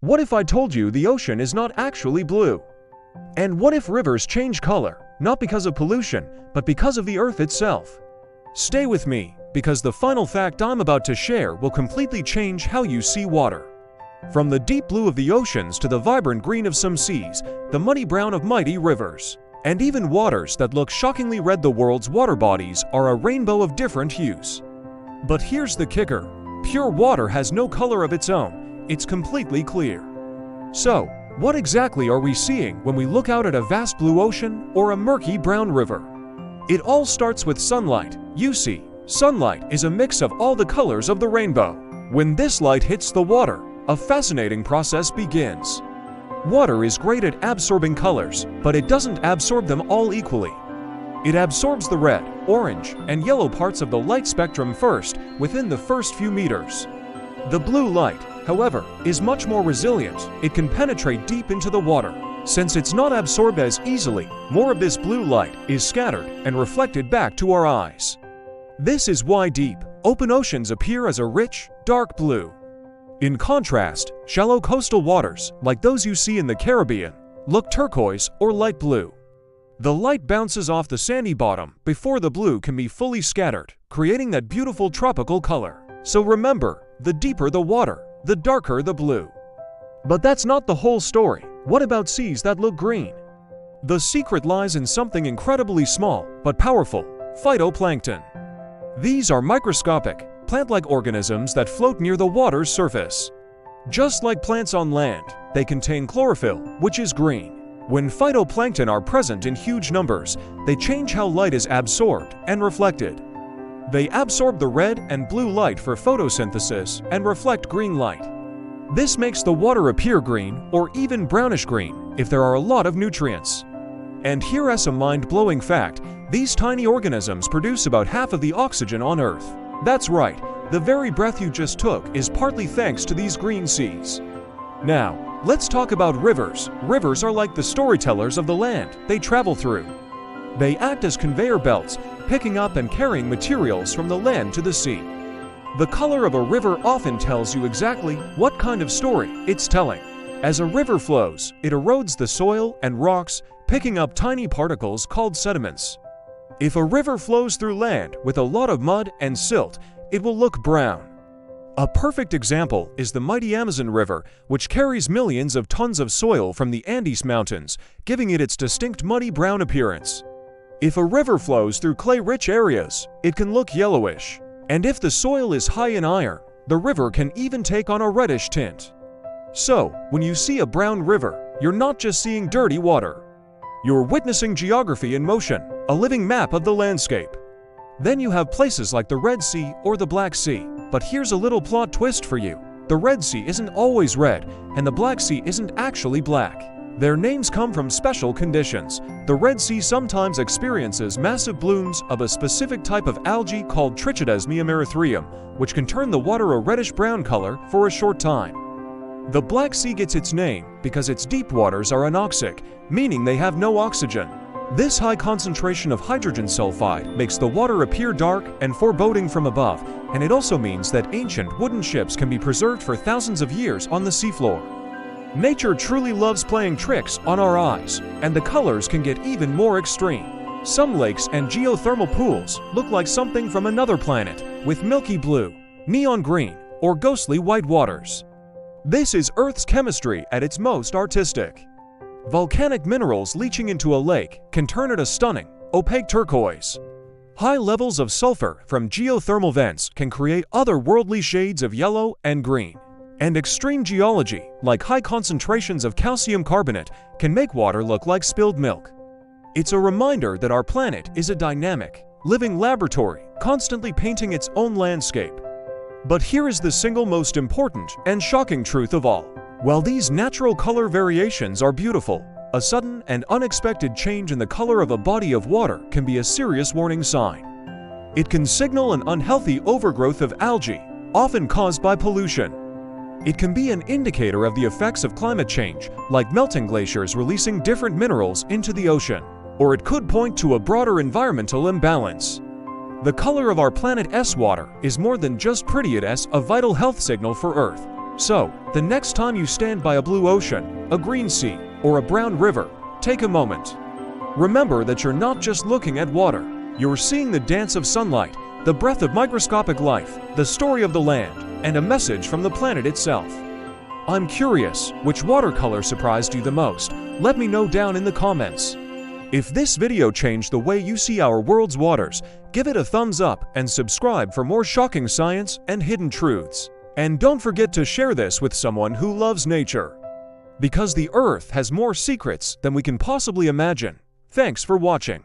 What if I told you the ocean is not actually blue? And what if rivers change color, not because of pollution, but because of the Earth itself? Stay with me, because the final fact I'm about to share will completely change how you see water. From the deep blue of the oceans to the vibrant green of some seas, the muddy brown of mighty rivers, and even waters that look shockingly red, the world's water bodies are a rainbow of different hues. But here's the kicker: pure water has no color of its own, it's completely clear. So, what exactly are we seeing when we look out at a vast blue ocean or a murky brown river? It all starts with sunlight. You see, sunlight is a mix of all the colors of the rainbow. When this light hits the water, a fascinating process begins. Water is great at absorbing colors, but it doesn't absorb them all equally. It absorbs the red, orange, and yellow parts of the light spectrum first, within the first few meters. The blue light, however, is much more resilient. It can penetrate deep into the water. Since it's not absorbed as easily, more of this blue light is scattered and reflected back to our eyes. This is why deep, open oceans appear as a rich, dark blue. In contrast, shallow coastal waters, like those you see in the Caribbean, look turquoise or light blue. The light bounces off the sandy bottom before the blue can be fully scattered, creating that beautiful tropical color. So remember, the deeper the water, the darker the blue. But that's not the whole story. What about seas that look green? The secret lies in something incredibly small but powerful: phytoplankton. These are microscopic, plant-like organisms that float near the water's surface. Just like plants on land, they contain chlorophyll, which is green. When phytoplankton are present in huge numbers, they change how light is absorbed and reflected. They absorb the red and blue light for photosynthesis and reflect green light. This makes the water appear green or even brownish green if there are a lot of nutrients. And here's a mind-blowing fact: these tiny organisms produce about half of the oxygen on Earth. That's right, the very breath you just took is partly thanks to these green seas. Now, let's talk about rivers. Rivers are like the storytellers of the land they travel through. They act as conveyor belts, picking up and carrying materials from the land to the sea. The color of a river often tells you exactly what kind of story it's telling. As a river flows, it erodes the soil and rocks, picking up tiny particles called sediments. If a river flows through land with a lot of mud and silt, it will look brown. A perfect example is the mighty Amazon River, which carries millions of tons of soil from the Andes Mountains, giving it its distinct muddy brown appearance. If a river flows through clay-rich areas, it can look yellowish. And if the soil is high in iron, the river can even take on a reddish tint. So, when you see a brown river, you're not just seeing dirty water. You're witnessing geography in motion, a living map of the landscape. Then you have places like the Red Sea or the Black Sea. But here's a little plot twist for you. The Red Sea isn't always red, and the Black Sea isn't actually black. Their names come from special conditions. The Red Sea sometimes experiences massive blooms of a specific type of algae called Trichodesmium erythraeum, which can turn the water a reddish-brown color for a short time. The Black Sea gets its name because its deep waters are anoxic, meaning they have no oxygen. This high concentration of hydrogen sulfide makes the water appear dark and foreboding from above, and it also means that ancient wooden ships can be preserved for thousands of years on the seafloor. Nature truly loves playing tricks on our eyes, and the colors can get even more extreme. Some lakes and geothermal pools look like something from another planet, with milky blue, neon green, or ghostly white waters. This is Earth's chemistry at its most artistic. Volcanic minerals leaching into a lake can turn it a stunning, opaque turquoise. High levels of sulfur from geothermal vents can create otherworldly shades of yellow and green. And extreme geology, like high concentrations of calcium carbonate, can make water look like spilled milk. It's a reminder that our planet is a dynamic, living laboratory, constantly painting its own landscape. But here is the single most important and shocking truth of all. While these natural color variations are beautiful, a sudden and unexpected change in the color of a body of water can be a serious warning sign. It can signal an unhealthy overgrowth of algae, often caused by pollution. It can be an indicator of the effects of climate change, like melting glaciers releasing different minerals into the ocean. Or it could point to a broader environmental imbalance. The color of our planet's water is more than just pretty, it is a vital health signal for Earth. So, the next time you stand by a blue ocean, a green sea, or a brown river, take a moment. Remember that you're not just looking at water. You're seeing the dance of sunlight, the breath of microscopic life, the story of the land, and a message from the planet itself. I'm curious, which watercolor surprised you the most? Let me know down in the comments. If this video changed the way you see our world's waters, give it a thumbs up and subscribe for more shocking science and hidden truths. And don't forget to share this with someone who loves nature. Because the Earth has more secrets than we can possibly imagine. Thanks for watching.